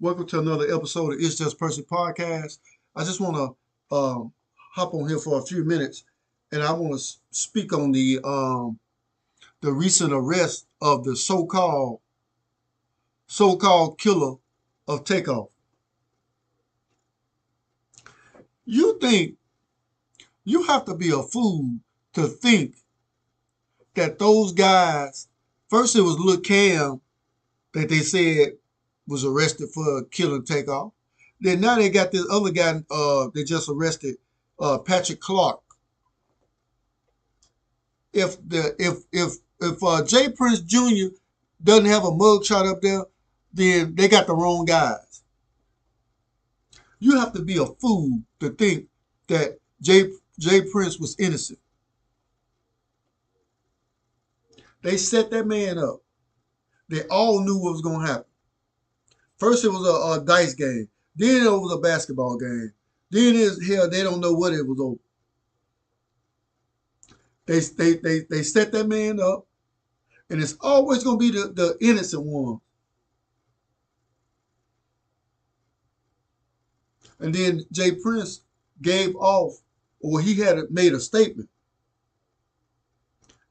Welcome to another episode of It's Just Person Podcast. I just want to hop on here for a few minutes, and I want to speak on the recent arrest of the so-called killer of Takeoff. You think you have to be a fool to think that those guys? First, it was Lil Cam that they said was arrested for killing Takeoff. Then now they got this other guy they just arrested, Patrick Clark. If Jay Prince Jr. doesn't have a mugshot up there, then they got the wrong guys. You have to be a fool to think that Jay Prince was innocent. They set that man up. They all knew what was going to happen. First, it was a dice game. Then it was a basketball game. Then they don't know what it was over. They set that man up, and it's always going to be the innocent one. And then Jay Prince gave off, or he had made a statement,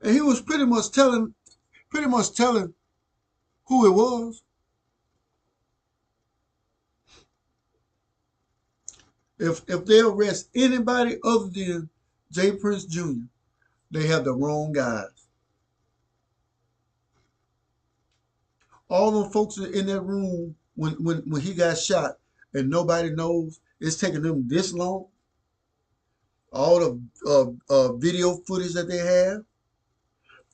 and he was pretty much telling who it was. If they arrest anybody other than Jay Prince Jr., they have the wrong guys. All them folks in that room when he got shot and nobody knows, it's taking them this long. All the video footage that they have,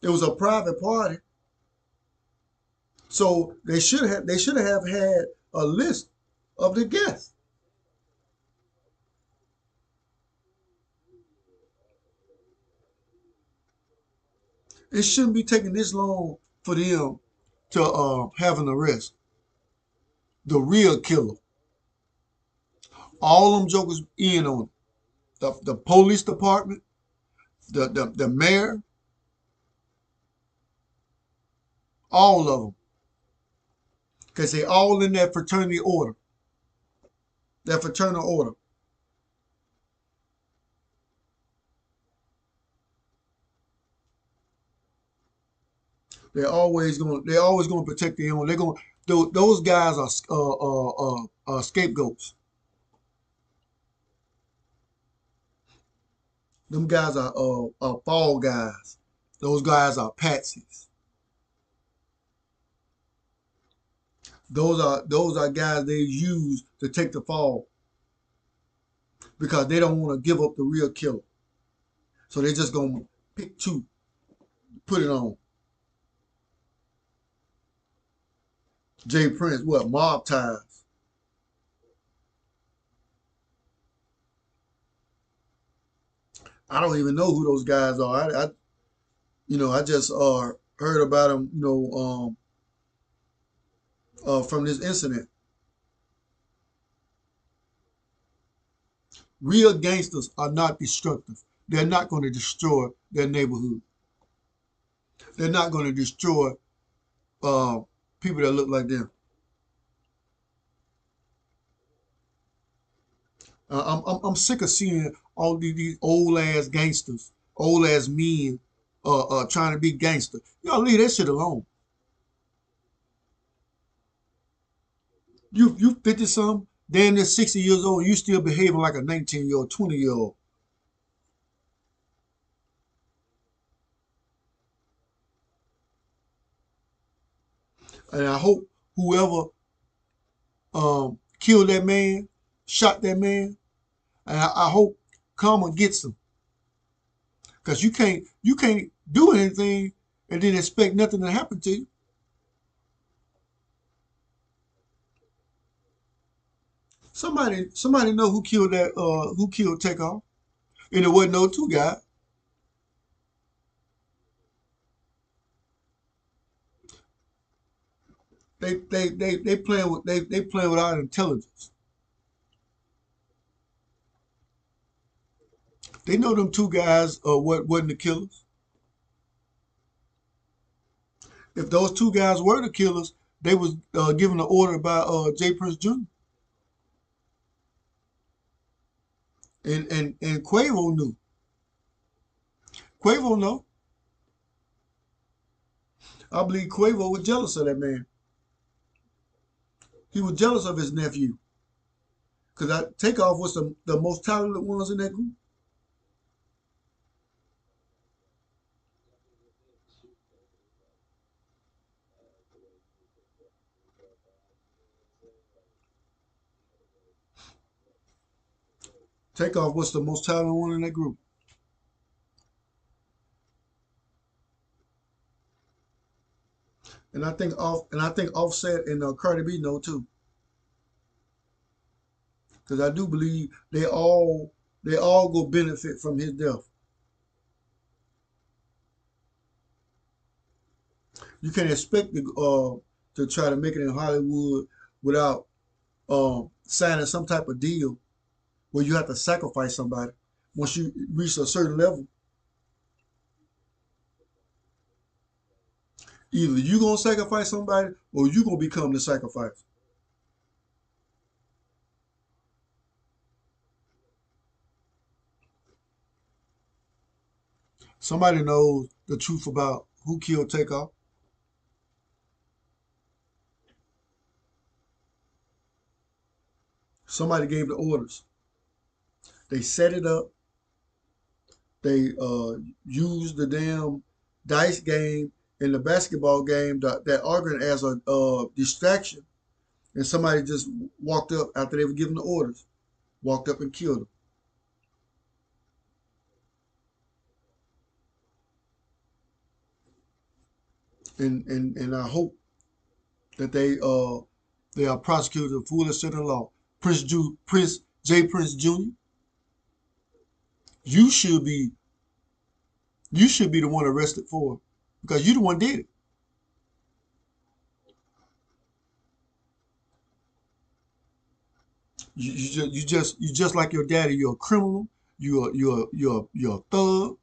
it was a private party, so they should have had a list of the guests. It shouldn't be taking this long for them to have an arrest. The real killer. All them jokers in on it. The police department, the mayor, all of them. Because they all in that fraternity order. That fraternal order. They're always going to protect their own. Those guys are scapegoats. Them guys are fall guys. Those guys are patsies. Those are guys they use to take the fall because they don't want to give up the real killer. So they're just gonna pick two, put it on. Jay Prince, what, mob ties? I don't even know who those guys are. I just heard about them, from this incident. Real gangsters are not destructive. They're not going to destroy their neighborhood. They're not going to destroy uh, people that look like them. I'm sick of seeing all these old ass gangsters, old ass men, trying to be gangster. Y'all leave that shit alone. You 50 something, damn near 60 years old, and you still behaving like a 19-year-old, 20-year-old. And I hope whoever killed that man, shot that man, and I hope karma gets him. Cause you can't do anything and then expect nothing to happen to you. Somebody know who killed Takeoff. And it wasn't no two guys. They playing with our intelligence. They know them two guys wasn't the killers. If those two guys were the killers, they was given the order by Jay Prince Jr. And Quavo knew. Quavo know. I believe Quavo was jealous of that man. He was jealous of his nephew. Because Takeoff was the most talented ones in that group. Takeoff was the most talented one in that group. And I think Offset and Cardi B know too. Because I do believe they all go benefit from his death. You can't expect to try to make it in Hollywood without signing some type of deal where you have to sacrifice somebody. Once you reach a certain level, either you gonna sacrifice somebody or you gonna become the sacrifice. Somebody knows the truth about who killed Takeoff. Somebody gave the orders. They set it up. They used the damn dice game and the basketball game that arguing as a distraction. And somebody just walked up after they were given the orders, walked up and killed him. And I hope that they are prosecuted to the fullest extent of the law. Prince J. Prince Jr. You should be you should be the one arrested for it because you the one did it. You just like your daddy. You're a criminal. You're a thug,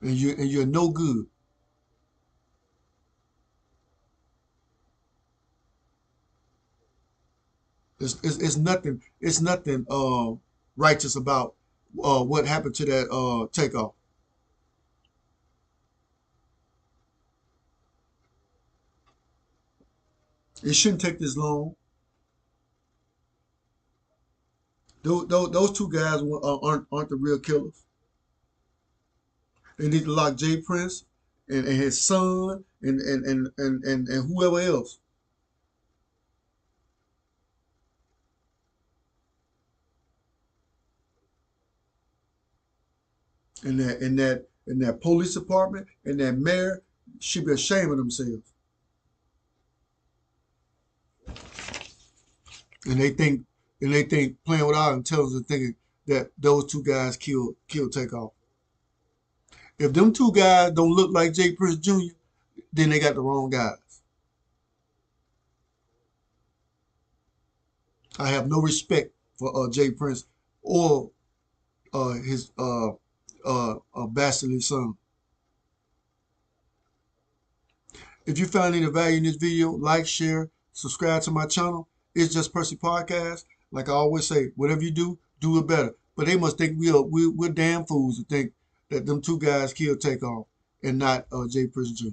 and you're no good. It's nothing righteous about what happened to that takeoff. It shouldn't take this long. Those two guys aren't the real killers. They need to lock Jay Prince and his son and whoever else. And that police department and that mayor should be ashamed of themselves. And they think playing with our intelligence, thinking that those two guys killed Takeoff. If them two guys don't look like Jay Prince Jr., then they got the wrong guys. I have no respect for Jay Prince or his bastardly son. If you found any value in this video, like, share, subscribe to my channel. It's Just Percy Podcast. Like I always say, whatever you do, do it better. But they must think we're damn fools to think that them two guys killed Takeoff and not Jay Prince Jr.